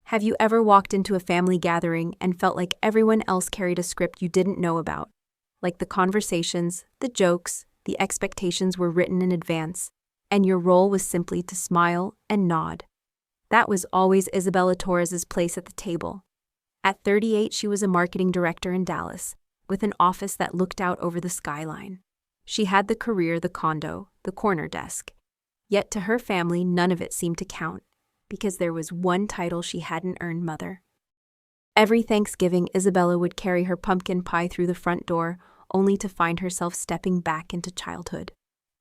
Have you ever walked into a family gathering and felt like everyone else carried a script you didn't know about? Like the conversations, the jokes, the expectations were written in advance, and your role was simply to smile and nod. That was always Isabella Torres' place at the table. At 38, she was a marketing director in Dallas, with an office that looked out over the skyline. She had the career, the condo, the corner desk. Yet to her family, none of it seemed to count, because there was one title she hadn't earned: mother. Every Thanksgiving, Isabella would carry her pumpkin pie through the front door, only to find herself stepping back into childhood.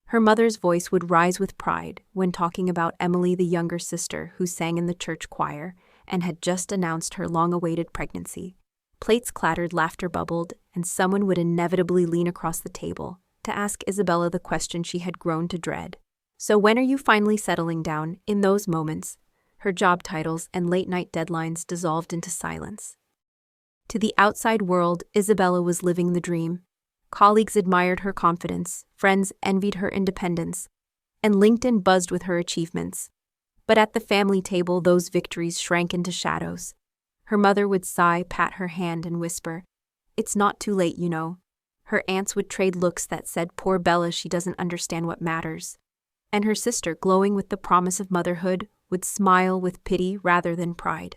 Her mother's voice would rise with pride when talking about Emily, the younger sister who sang in the church choir and had just announced her long-awaited pregnancy. Plates clattered, laughter bubbled, and someone would inevitably lean across the table to ask Isabella the question she had grown to dread. So when are you finally settling down? In those moments, her job titles and late-night deadlines dissolved into silence. To the outside world, Isabella was living the dream. Colleagues admired her confidence, friends envied her independence, and LinkedIn buzzed with her achievements. But at the family table, those victories shrank into shadows. Her mother would sigh, pat her hand, and whisper, "It's not too late, you know." Her aunts would trade looks that said, "Poor Bella, she doesn't understand what matters." And her sister, glowing with the promise of motherhood, would smile with pity rather than pride.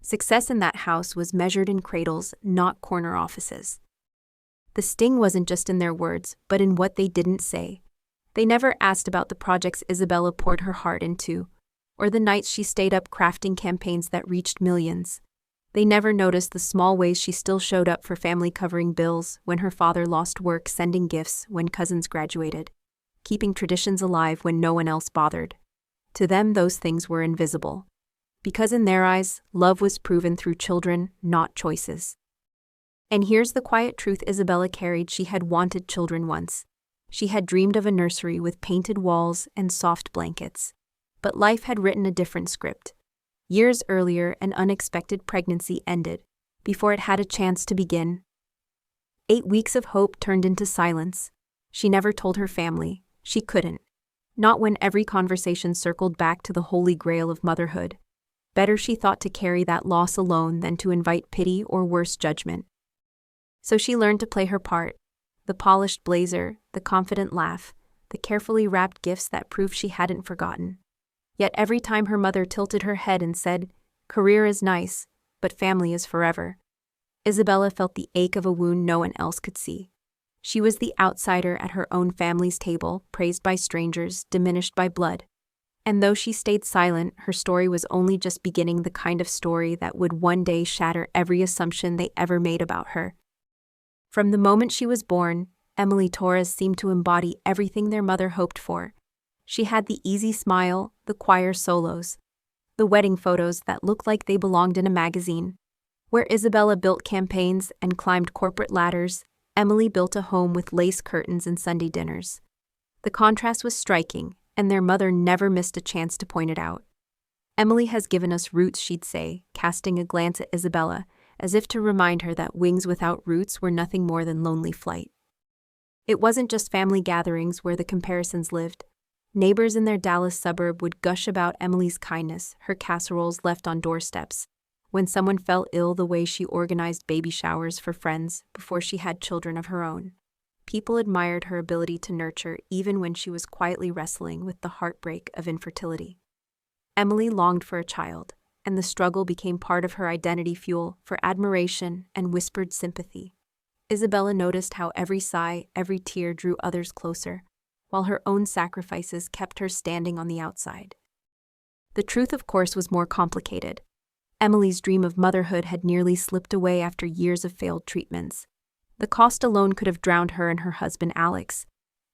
Success in that house was measured in cradles, not corner offices. The sting wasn't just in their words, but in what they didn't say. They never asked about the projects Isabella poured her heart into, or the nights she stayed up crafting campaigns that reached millions. They never noticed the small ways she still showed up for family, covering bills when her father lost work, sending gifts when cousins graduated, keeping traditions alive when no one else bothered. To them, those things were invisible, because in their eyes, love was proven through children, not choices. And here's the quiet truth Isabella carried: she had wanted children once. She had dreamed of a nursery with painted walls and soft blankets. But life had written a different script. Years earlier, an unexpected pregnancy ended, before it had a chance to begin. 8 weeks of hope turned into silence. She never told her family. She couldn't. Not when every conversation circled back to the holy grail of motherhood. Better, she thought, to carry that loss alone than to invite pity or worse, judgment. So she learned to play her part. The polished blazer, the confident laugh, the carefully wrapped gifts that proved she hadn't forgotten. Yet every time her mother tilted her head and said, "Career is nice, but family is forever," Isabella felt the ache of a wound no one else could see. She was the outsider at her own family's table, praised by strangers, diminished by blood. And though she stayed silent, her story was only just beginning, the kind of story that would one day shatter every assumption they ever made about her. From the moment she was born, Emily Torres seemed to embody everything their mother hoped for. She had the easy smile, the choir solos, the wedding photos that looked like they belonged in a magazine. Where Isabella built campaigns and climbed corporate ladders, Emily built a home with lace curtains and Sunday dinners. The contrast was striking, and their mother never missed a chance to point it out. "Emily has given us roots," she'd say, casting a glance at Isabella, as if to remind her that wings without roots were nothing more than lonely flight. It wasn't just family gatherings where the comparisons lived. Neighbors in their Dallas suburb would gush about Emily's kindness, her casseroles left on doorsteps, when someone fell ill, the way she organized baby showers for friends before she had children of her own. People admired her ability to nurture even when she was quietly wrestling with the heartbreak of infertility. Emily longed for a child, and the struggle became part of her identity, fuel for admiration and whispered sympathy. Isabella noticed how every sigh, every tear drew others closer, while her own sacrifices kept her standing on the outside. The truth, of course, was more complicated. Emily's dream of motherhood had nearly slipped away after years of failed treatments. The cost alone could have drowned her and her husband, Alex.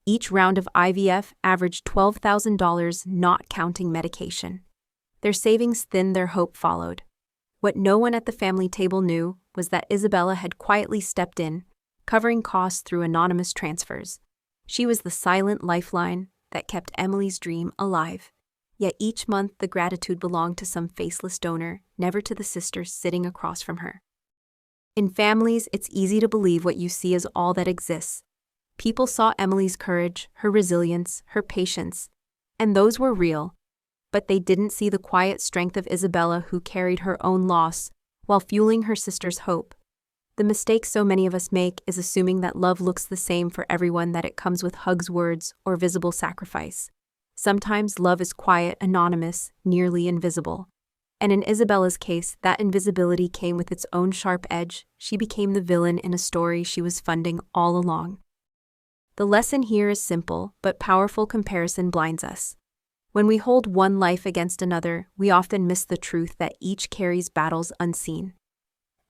Each round of IVF averaged $12,000, not counting medication. Their savings thinned, their hope followed. What no one at the family table knew was that Isabella had quietly stepped in, covering costs through anonymous transfers. She was the silent lifeline that kept Emily's dream alive. Yet each month the gratitude belonged to some faceless donor, never to the sister sitting across from her. In families, it's easy to believe what you see is all that exists. People saw Emily's courage, her resilience, her patience, and those were real. But they didn't see the quiet strength of Isabella, who carried her own loss while fueling her sister's hope. The mistake so many of us make is assuming that love looks the same for everyone, that it comes with hugs, words, or visible sacrifice. Sometimes love is quiet, anonymous, nearly invisible. And in Isabella's case, that invisibility came with its own sharp edge. She became the villain in a story she was funding all along. The lesson here is simple, but powerful. Comparison blinds us. When we hold one life against another, we often miss the truth that each carries battles unseen.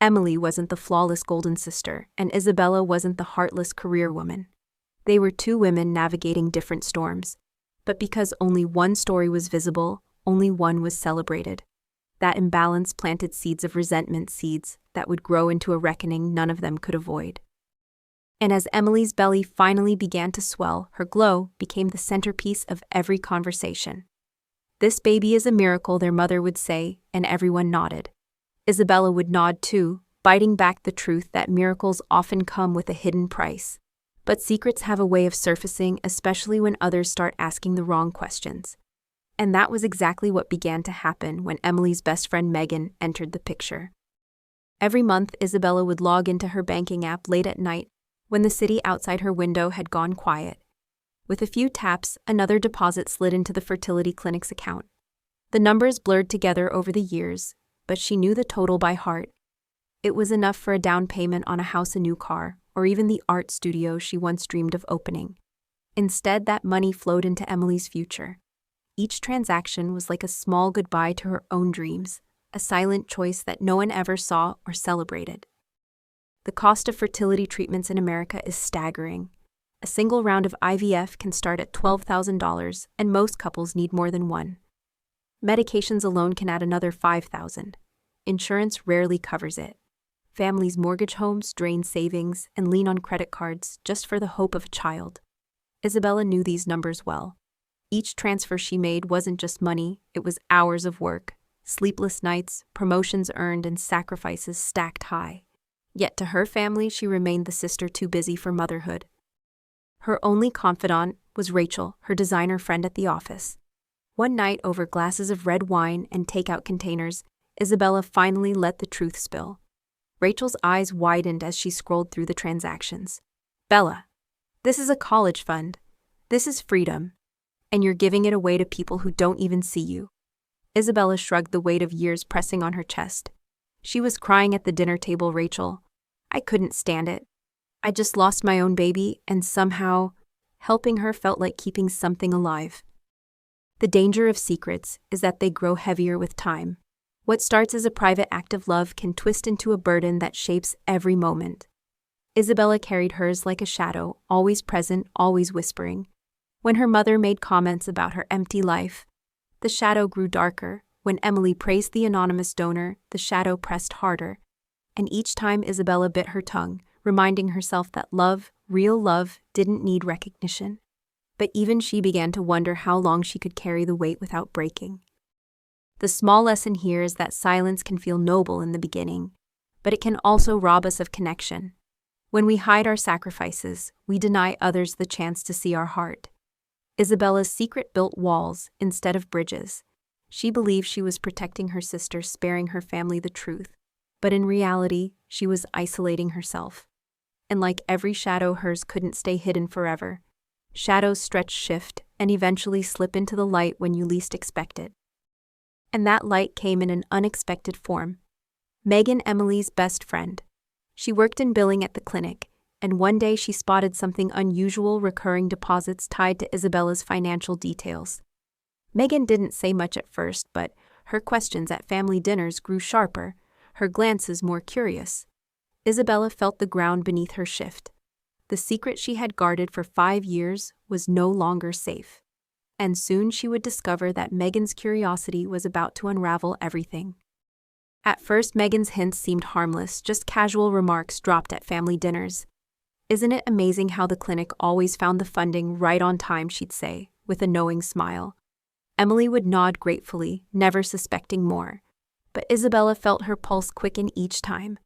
Emily wasn't the flawless golden sister, and Isabella wasn't the heartless career woman. They were two women navigating different storms. But because only one story was visible, only one was celebrated. That imbalance planted seeds of resentment, seeds that would grow into a reckoning none of them could avoid. And as Emily's belly finally began to swell, her glow became the centerpiece of every conversation. "This baby is a miracle," their mother would say, and everyone nodded. Isabella would nod too, biting back the truth that miracles often come with a hidden price. But secrets have a way of surfacing, especially when others start asking the wrong questions. And that was exactly what began to happen when Emily's best friend Megan entered the picture. Every month, Isabella would log into her banking app late at night, when the city outside her window had gone quiet. With a few taps, another deposit slid into the fertility clinic's account. The numbers blurred together over the years, but she knew the total by heart. It was enough for a down payment on a house, a new car, or even the art studio she once dreamed of opening. Instead, that money flowed into Emily's future. Each transaction was like a small goodbye to her own dreams, a silent choice that no one ever saw or celebrated. The cost of fertility treatments in America is staggering. A single round of IVF can start at $12,000, and most couples need more than one. Medications alone can add another $5,000. Insurance rarely covers it. Families mortgage homes, drain savings, and lean on credit cards just for the hope of a child. Isabella knew these numbers well. Each transfer she made wasn't just money, it was hours of work, sleepless nights, promotions earned, and sacrifices stacked high. Yet to her family, she remained the sister too busy for motherhood. Her only confidant was Rachel, her designer friend at the office. One night, over glasses of red wine and takeout containers, Isabella finally let the truth spill. Rachel's eyes widened as she scrolled through the transactions. "Bella, this is a college fund. This is freedom. And you're giving it away to people who don't even see you." Isabella shrugged, the weight of years pressing on her chest. She was crying at the dinner table. "Rachel, I couldn't stand it. I just lost my own baby, and somehow, helping her felt like keeping something alive." The danger of secrets is that they grow heavier with time. What starts as a private act of love can twist into a burden that shapes every moment. Isabella carried hers like a shadow, always present, always whispering. When her mother made comments about her empty life, the shadow grew darker. When Emily praised the anonymous donor, the shadow pressed harder. And each time Isabella bit her tongue, reminding herself that love, real love, didn't need recognition. But even she began to wonder how long she could carry the weight without breaking. The small lesson here is that silence can feel noble in the beginning, but it can also rob us of connection. When we hide our sacrifices, we deny others the chance to see our heart. Isabella's secret built walls instead of bridges. She believed she was protecting her sister, sparing her family the truth, but in reality, she was isolating herself. And like every shadow, hers couldn't stay hidden forever. Shadows stretch, shift, and eventually slip into the light when you least expect it. And that light came in an unexpected form. Megan, Emily's best friend. She worked in billing at the clinic, and one day she spotted something unusual: recurring deposits tied to Isabella's financial details. Megan didn't say much at first, but her questions at family dinners grew sharper, her glances more curious. Isabella felt the ground beneath her shift. The secret she had guarded for 5 years was no longer safe. And soon she would discover that Megan's curiosity was about to unravel everything. At first, Megan's hints seemed harmless, just casual remarks dropped at family dinners. "Isn't it amazing how the clinic always found the funding right on time?" she'd say, with a knowing smile. Emily would nod gratefully, never suspecting more. But Isabella felt her pulse quicken each time.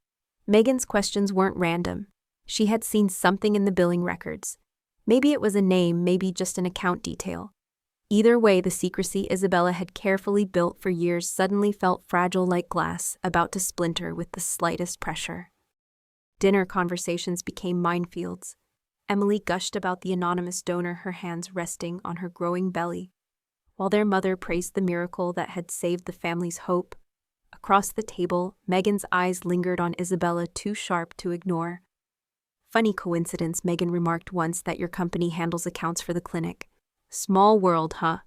Megan's questions weren't random. She had seen something in the billing records. Maybe it was a name, maybe just an account detail. Either way, the secrecy Isabella had carefully built for years suddenly felt fragile like glass, about to splinter with the slightest pressure. Dinner conversations became minefields. Emily gushed about the anonymous donor, her hands resting on her growing belly, while their mother praised the miracle that had saved the family's hope. Across the table, Megan's eyes lingered on Isabella, too sharp to ignore. "Funny coincidence," Megan remarked once, "that your company handles accounts for the clinic. Small world, huh?"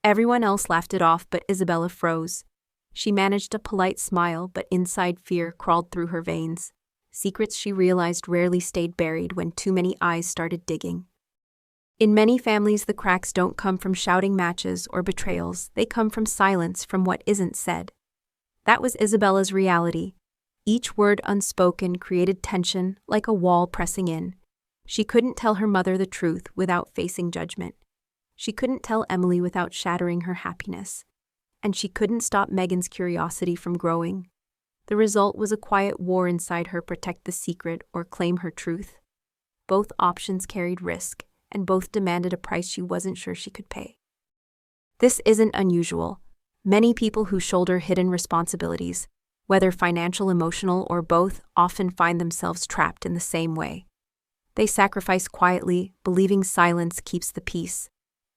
Everyone else laughed it off, but Isabella froze. She managed a polite smile, but inside fear crawled through her veins. Secrets, she realized, rarely stayed buried when too many eyes started digging. In many families, the cracks don't come from shouting matches or betrayals. They come from silence, from what isn't said. That was Isabella's reality. Each word unspoken created tension, like a wall pressing in. She couldn't tell her mother the truth without facing judgment. She couldn't tell Emily without shattering her happiness. And she couldn't stop Megan's curiosity from growing. The result was a quiet war inside her: protect the secret or claim her truth. Both options carried risk, and both demanded a price she wasn't sure she could pay. This isn't unusual. Many people who shoulder hidden responsibilities, whether financial, emotional, or both, often find themselves trapped in the same way. They sacrifice quietly, believing silence keeps the peace.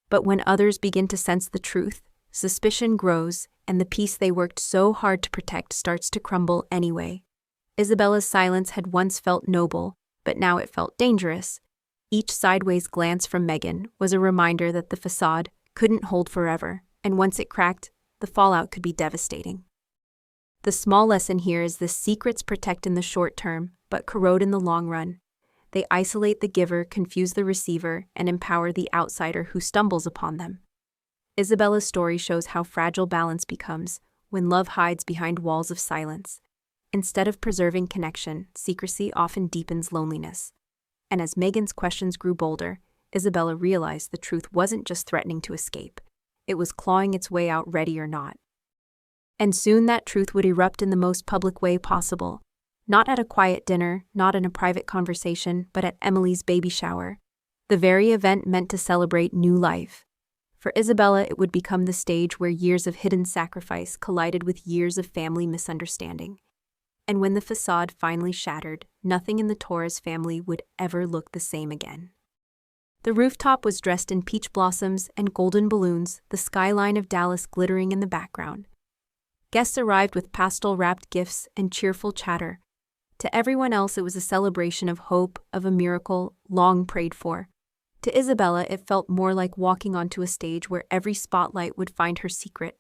But when others begin to sense the truth, suspicion grows, and the peace they worked so hard to protect starts to crumble anyway. Isabella's silence had once felt noble, but now it felt dangerous. Each sideways glance from Megan was a reminder that the facade couldn't hold forever, and once it cracked, the fallout could be devastating. The small lesson here is this: secrets protect in the short term, but corrode in the long run. They isolate the giver, confuse the receiver, and empower the outsider who stumbles upon them. Isabella's story shows how fragile balance becomes when love hides behind walls of silence. Instead of preserving connection, secrecy often deepens loneliness. And as Megan's questions grew bolder, Isabella realized the truth wasn't just threatening to escape. It was clawing its way out, ready or not. And soon that truth would erupt in the most public way possible. Not at a quiet dinner, not in a private conversation, but at Emily's baby shower. The very event meant to celebrate new life. For Isabella, it would become the stage where years of hidden sacrifice collided with years of family misunderstanding. And when the facade finally shattered, nothing in the Torres family would ever look the same again. The rooftop was dressed in peach blossoms and golden balloons, the skyline of Dallas glittering in the background. Guests arrived with pastel-wrapped gifts and cheerful chatter. To everyone else, it was a celebration of hope, of a miracle long prayed for. To Isabella, it felt more like walking onto a stage where every spotlight would find her secret.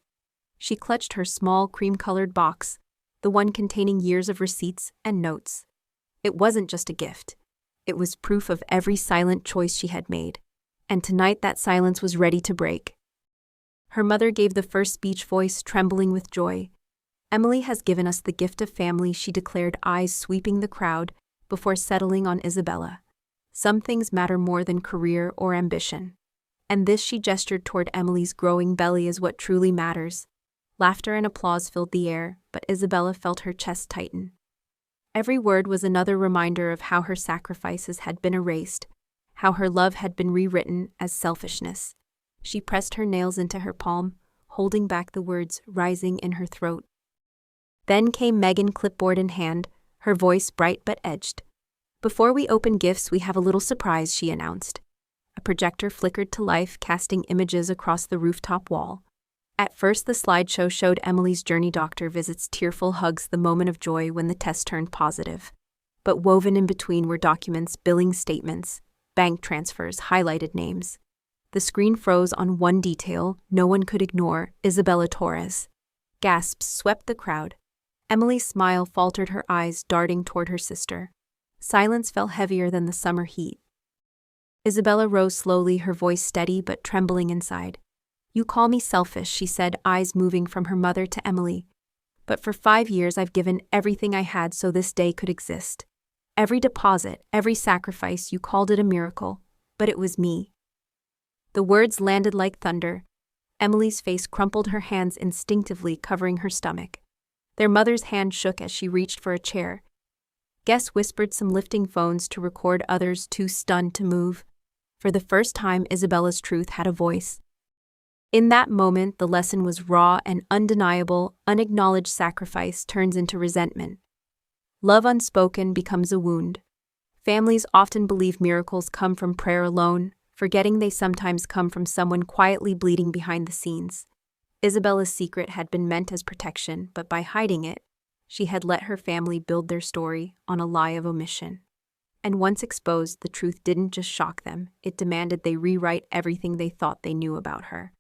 She clutched her small cream-colored box, the one containing years of receipts and notes. It wasn't just a gift. It was proof of every silent choice she had made. And tonight that silence was ready to break. Her mother gave the first speech, voice trembling with joy. "Emily has given us the gift of family," she declared, eyes sweeping the crowd before settling on Isabella. "Some things matter more than career or ambition. And this," she gestured toward Emily's growing belly, "is what truly matters." Laughter and applause filled the air, but Isabella felt her chest tighten. Every word was another reminder of how her sacrifices had been erased, how her love had been rewritten as selfishness. She pressed her nails into her palm, holding back the words rising in her throat. Then came Megan, clipboard in hand, her voice bright but edged. "Before we open gifts, we have a little surprise," she announced. A projector flickered to life, casting images across the rooftop wall. At first, the slideshow showed Emily's journey, doctor visits, tearful hugs, the moment of joy when the test turned positive. But woven in between were documents, billing statements, bank transfers, highlighted names. The screen froze on one detail no one could ignore: Isabella Torres. Gasps swept the crowd. Emily's smile faltered, her eyes darting toward her sister. Silence fell heavier than the summer heat. Isabella rose slowly, her voice steady but trembling inside. "You call me selfish," she said, eyes moving from her mother to Emily. "But for 5 years I've given everything I had so this day could exist. Every deposit, every sacrifice, you called it a miracle. But it was me." The words landed like thunder. Emily's face crumpled, her hands instinctively covering her stomach. Their mother's hand shook as she reached for a chair. Guests whispered, some lifting phones to record, others too stunned to move. For the first time, Isabella's truth had a voice. In that moment, the lesson was raw and undeniable. Unacknowledged sacrifice turns into resentment. Love unspoken becomes a wound. Families often believe miracles come from prayer alone, forgetting they sometimes come from someone quietly bleeding behind the scenes. Isabella's secret had been meant as protection, but by hiding it, she had let her family build their story on a lie of omission. And once exposed, the truth didn't just shock them, it demanded they rewrite everything they thought they knew about her.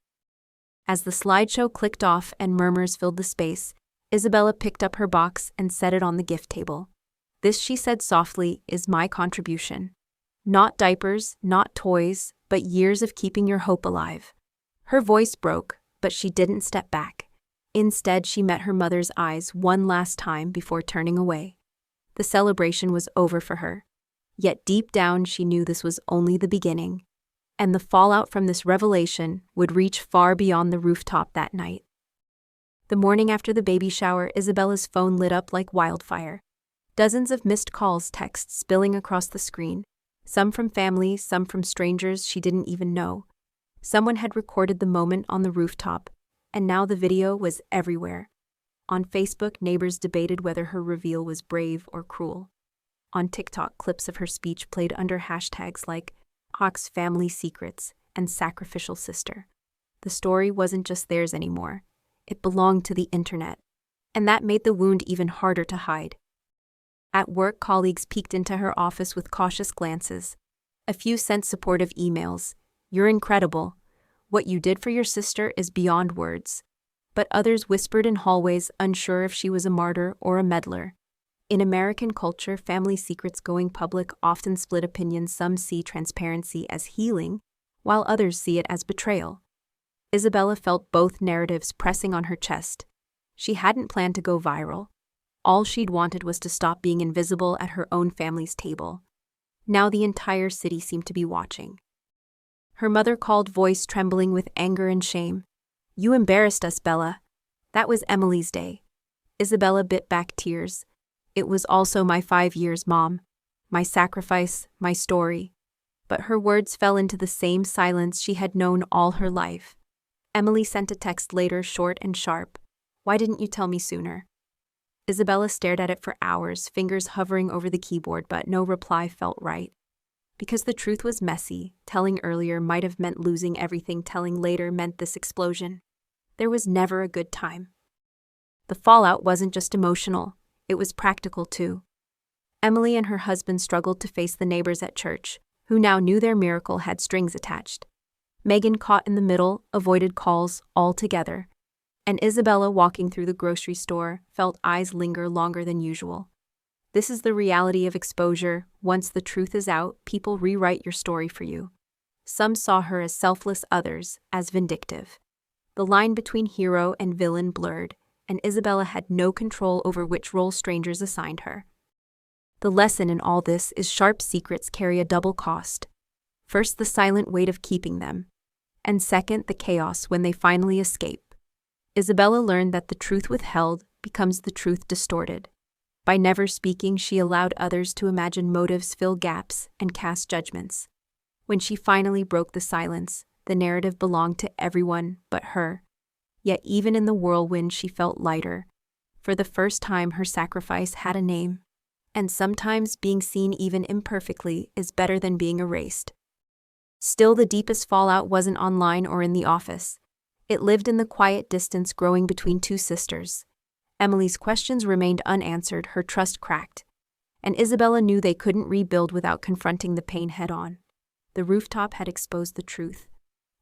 As the slideshow clicked off and murmurs filled the space, Isabella picked up her box and set it on the gift table. This, she said softly, is my contribution. Not diapers, not toys, but years of keeping your hope alive. Her voice broke, but she didn't step back. Instead, she met her mother's eyes one last time before turning away. The celebration was over for her. Yet deep down, she knew this was only the beginning. And the fallout from this revelation would reach far beyond the rooftop that night. The morning after the baby shower, Isabella's phone lit up like wildfire. Dozens of missed calls, texts spilling across the screen. Some from family, some from strangers she didn't even know. Someone had recorded the moment on the rooftop, and now the video was everywhere. On Facebook, neighbors debated whether her reveal was brave or cruel. On TikTok, clips of her speech played under hashtags like Hawk's family secrets and sacrificial sister. The story wasn't just theirs anymore. It belonged to the internet. And that made the wound even harder to hide. At work, colleagues peeked into her office with cautious glances. A few sent supportive emails. You're incredible. What you did for your sister is beyond words. But others whispered in hallways, unsure if she was a martyr or a meddler. In American culture, family secrets going public often split opinions. Some see transparency as healing, while others see it as betrayal. Isabella felt both narratives pressing on her chest. She hadn't planned to go viral. All she'd wanted was to stop being invisible at her own family's table. Now the entire city seemed to be watching. Her mother called, voice trembling with anger and shame. You embarrassed us, Bella. That was Emily's day. Isabella bit back tears. It was also my 5 years, Mom. My sacrifice, my story. But her words fell into the same silence she had known all her life. Emily sent a text later, short and sharp. Why didn't you tell me sooner? Isabella stared at it for hours, fingers hovering over the keyboard, but no reply felt right. Because the truth was messy, telling earlier might have meant losing everything, telling later meant this explosion. There was never a good time. The fallout wasn't just emotional. It was practical, too. Emily and her husband struggled to face the neighbors at church, who now knew their miracle had strings attached. Megan, caught in the middle, avoided calls altogether. And Isabella, walking through the grocery store, felt eyes linger longer than usual. This is the reality of exposure. Once the truth is out, people rewrite your story for you. Some saw her as selfless, others as vindictive. The line between hero and villain blurred, and Isabella had no control over which role strangers assigned her. The lesson in all this is sharp secrets carry a double cost. First, the silent weight of keeping them, and second, the chaos when they finally escape. Isabella learned that the truth withheld becomes the truth distorted. By never speaking, she allowed others to imagine motives, fill gaps, and cast judgments. When she finally broke the silence, the narrative belonged to everyone but her. Yet even in the whirlwind, she felt lighter. For the first time, her sacrifice had a name. And sometimes being seen even imperfectly is better than being erased. Still, the deepest fallout wasn't online or in the office. It lived in the quiet distance growing between two sisters. Emily's questions remained unanswered, her trust cracked. And Isabella knew they couldn't rebuild without confronting the pain head-on. The rooftop had exposed the truth.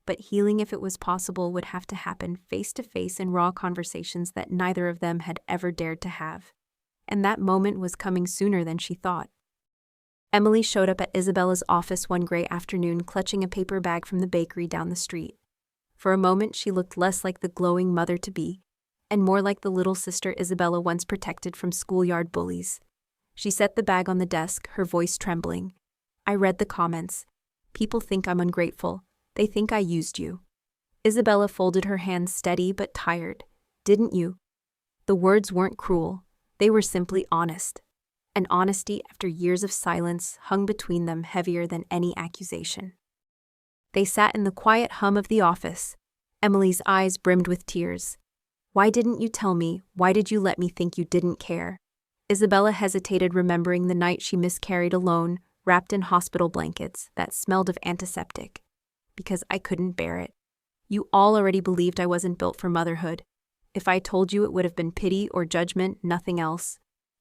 But healing, if it was possible, would have to happen face-to-face in raw conversations that neither of them had ever dared to have. And that moment was coming sooner than she thought. Emily showed up at Isabella's office one gray afternoon, clutching a paper bag from the bakery down the street. For a moment, she looked less like the glowing mother-to-be, and more like the little sister Isabella once protected from schoolyard bullies. She set the bag on the desk, her voice trembling. I read the comments. People think I'm ungrateful. They think I used you. Isabella folded her hands, steady but tired. Didn't you? The words weren't cruel. They were simply honest. And honesty, after years of silence, hung between them heavier than any accusation. They sat in the quiet hum of the office. Emily's eyes brimmed with tears. Why didn't you tell me? Why did you let me think you didn't care? Isabella hesitated, remembering the night she miscarried alone, wrapped in hospital blankets that smelled of antiseptic. Because I couldn't bear it. You all already believed I wasn't built for motherhood. If I told you, it would have been pity or judgment, nothing else.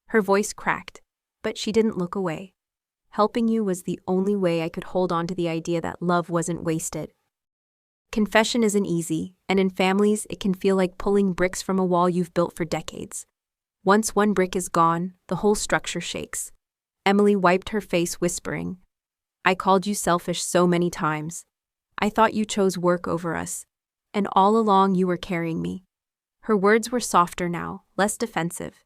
Her voice cracked, but she didn't look away. Helping you was the only way I could hold on to the idea that love wasn't wasted. Confession isn't easy, and in families, it can feel like pulling bricks from a wall you've built for decades. Once one brick is gone, the whole structure shakes. Emily wiped her face, whispering, I called you selfish so many times. I thought you chose work over us, and all along you were carrying me. Her words were softer now, less defensive.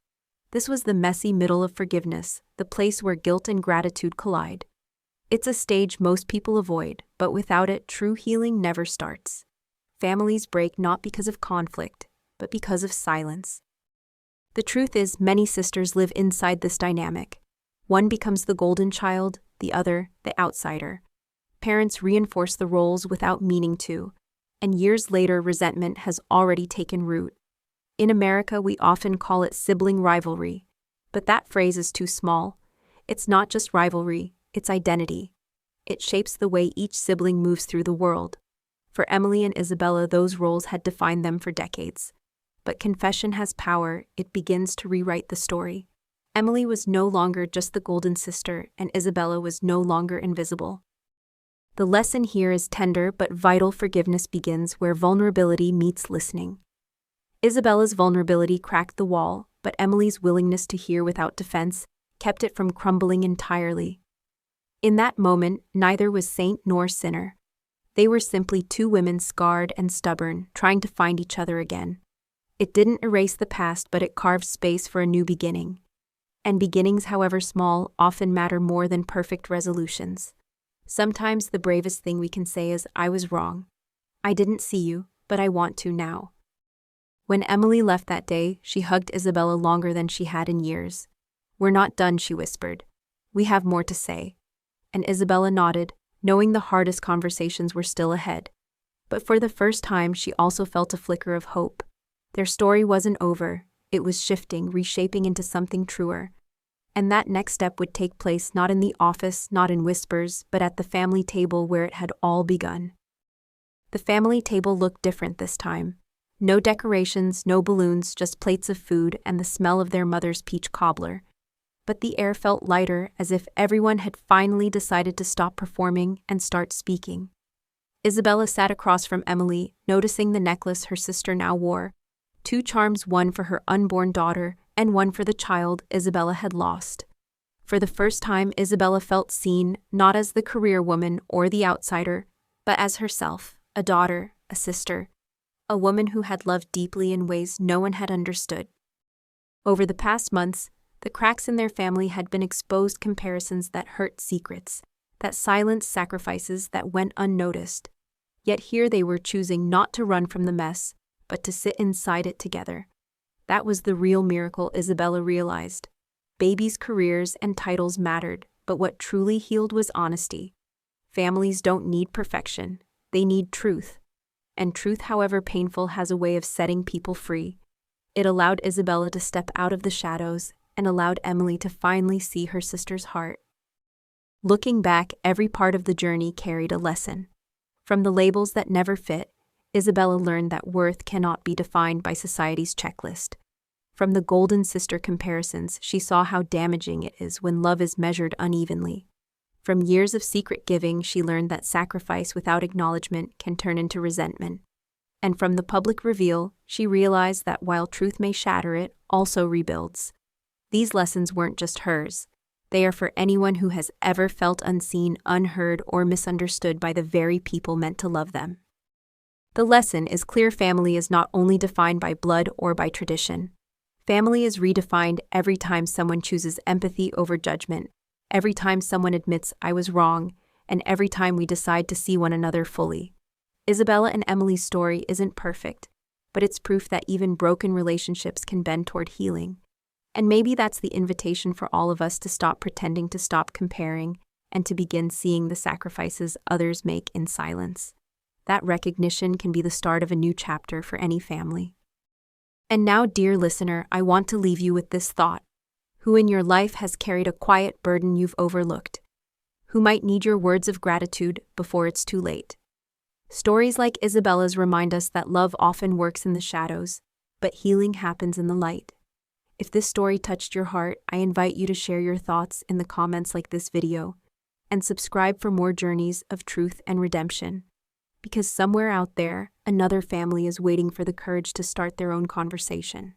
This was the messy middle of forgiveness, the place where guilt and gratitude collide. It's a stage most people avoid, but without it, true healing never starts. Families break not because of conflict, but because of silence. The truth is, many sisters live inside this dynamic. One becomes the golden child, the other, the outsider. Parents reinforce the roles without meaning to, and years later, resentment has already taken root. In America, we often call it sibling rivalry, but that phrase is too small. It's not just rivalry, it's identity. It shapes the way each sibling moves through the world. For Emily and Isabella, those roles had defined them for decades. But confession has power, it begins to rewrite the story. Emily was no longer just the golden sister, and Isabella was no longer invisible. The lesson here is tender but vital. Forgiveness begins where vulnerability meets listening. Isabella's vulnerability cracked the wall, but Emily's willingness to hear without defense kept it from crumbling entirely. In that moment, neither was saint nor sinner. They were simply two women, scarred and stubborn, trying to find each other again. It didn't erase the past, but it carved space for a new beginning. And beginnings, however small, often matter more than perfect resolutions. Sometimes the bravest thing we can say is, I was wrong. I didn't see you, but I want to now. When Emily left that day, she hugged Isabella longer than she had in years. We're not done, she whispered. We have more to say. And Isabella nodded, knowing the hardest conversations were still ahead. But for the first time, she also felt a flicker of hope. Their story wasn't over, it was shifting, reshaping into something truer. And that next step would take place not in the office, not in whispers, but at the family table where it had all begun. The family table looked different this time. No decorations, no balloons, just plates of food and the smell of their mother's peach cobbler. But the air felt lighter, as if everyone had finally decided to stop performing and start speaking. Isabella sat across from Emily, noticing the necklace her sister now wore. 2 charms, one for her unborn daughter and one for the child Isabella had lost. For the first time, Isabella felt seen, not as the career woman or the outsider, but as herself, a daughter, a sister, a woman who had loved deeply in ways no one had understood. Over the past months, the cracks in their family had been exposed, comparisons that hurt, secrets that silenced, sacrifices that went unnoticed. Yet here they were choosing not to run from the mess, but to sit inside it together. That was the real miracle, Isabella realized. Babies' careers and titles mattered, but what truly healed was honesty. Families don't need perfection, they need truth. And truth, however painful, has a way of setting people free. It allowed Isabella to step out of the shadows and allowed Emily to finally see her sister's heart. Looking back, every part of the journey carried a lesson. From the labels that never fit, Isabella learned that worth cannot be defined by society's checklist. From the golden sister comparisons, she saw how damaging it is when love is measured unevenly. From years of secret giving, she learned that sacrifice without acknowledgement can turn into resentment. And from the public reveal, she realized that while truth may shatter, it also rebuilds. These lessons weren't just hers. They are for anyone who has ever felt unseen, unheard, or misunderstood by the very people meant to love them. The lesson is clear: family is not only defined by blood or by tradition. Family is redefined every time someone chooses empathy over judgment, every time someone admits I was wrong, and every time we decide to see one another fully. Isabella and Emily's story isn't perfect, but it's proof that even broken relationships can bend toward healing. And maybe that's the invitation for all of us, to stop pretending, to stop comparing, and to begin seeing the sacrifices others make in silence. That recognition can be the start of a new chapter for any family. And now, dear listener, I want to leave you with this thought. Who in your life has carried a quiet burden you've overlooked? Who might need your words of gratitude before it's too late? Stories like Isabella's remind us that love often works in the shadows, but healing happens in the light. If this story touched your heart, I invite you to share your thoughts in the comments like this video, and subscribe for more journeys of truth and redemption. Because somewhere out there, another family is waiting for the courage to start their own conversation.